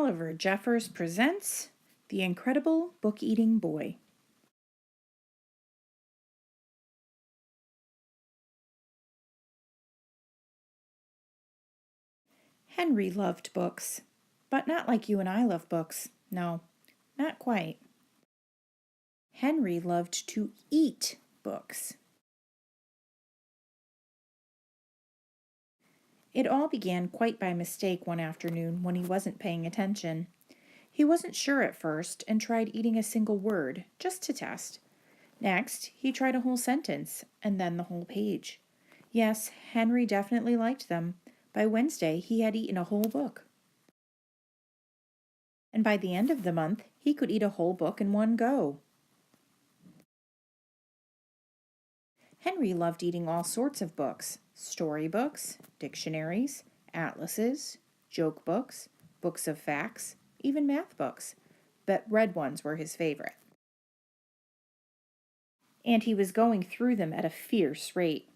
Oliver Jeffers presents The Incredible Book-Eating Boy. Henry loved books, but not like you and I love books. No, not quite. Henry loved to eat books. It all began quite by mistake one afternoon when he wasn't paying attention. He wasn't sure at first and tried eating a single word, just to test. Next, he tried a whole sentence, and then the whole page. Yes, Henry definitely liked them. By Wednesday, he had eaten a whole book. And by the end of the month, he could eat a whole book in one go. Henry loved eating all sorts of books: storybooks, dictionaries, atlases, joke books, books of facts, even math books. But red ones were his favorite. And he was going through them at a fierce rate.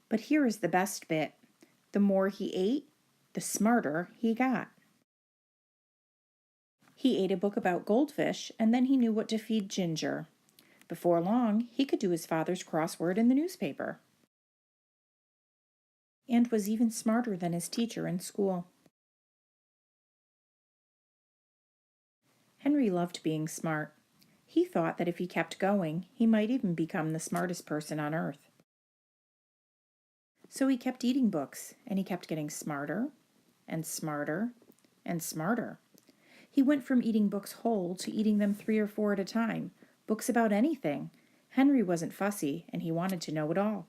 But here is the best bit. The more he ate, the smarter he got. He ate a book about goldfish, and then he knew what to feed Ginger. Before long, he could do his father's crossword in the newspaper. And was even smarter than his teacher in school. Henry loved being smart. He thought that if he kept going, he might even become the smartest person on earth. So he kept eating books, and he kept getting smarter and smarter and smarter. He went from eating books whole to eating them 3 or 4 at a time, books about anything. Henry wasn't fussy, and he wanted to know it all.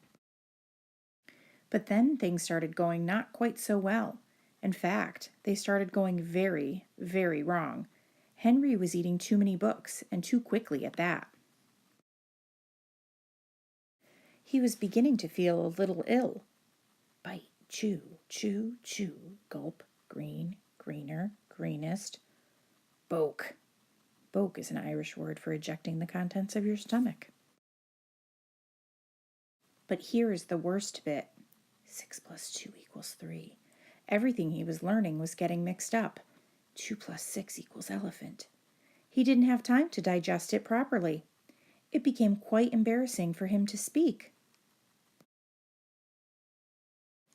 But then things started going not quite so well. In fact, they started going very, very wrong. Henry was eating too many books, and too quickly at that. He was beginning to feel a little ill. Bite, chew, chew, chew, gulp, green, greener, greenest. Boke. Boke is an Irish word for ejecting the contents of your stomach. But here is the worst bit. 6 + 2 = 3. Everything he was learning was getting mixed up. 2 + 6 = elephant. He didn't have time to digest it properly. It became quite embarrassing for him to speak.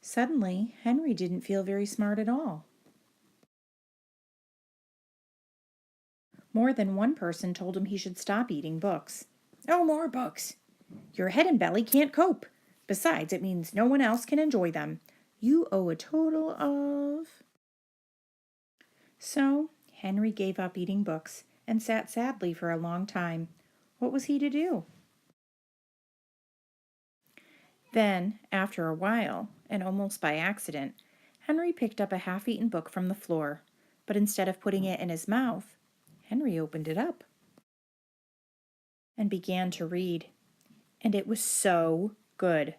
Suddenly, Henry didn't feel very smart at all. More than one person told him he should stop eating books. No more books. Your head and belly can't cope. Besides, it means no one else can enjoy them. You owe a total of... So, Henry gave up eating books and sat sadly for a long time. What was he to do? Then, after a while, and almost by accident, Henry picked up a half-eaten book from the floor, but instead of putting it in his mouth, Henry opened it up and began to read. And it was so good.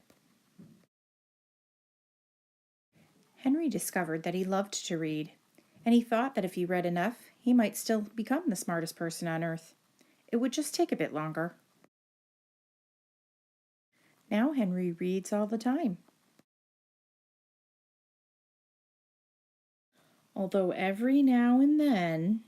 Henry discovered that he loved to read, and he thought that if he read enough, he might still become the smartest person on earth. It would just take a bit longer. Now Henry reads all the time. Although every now and then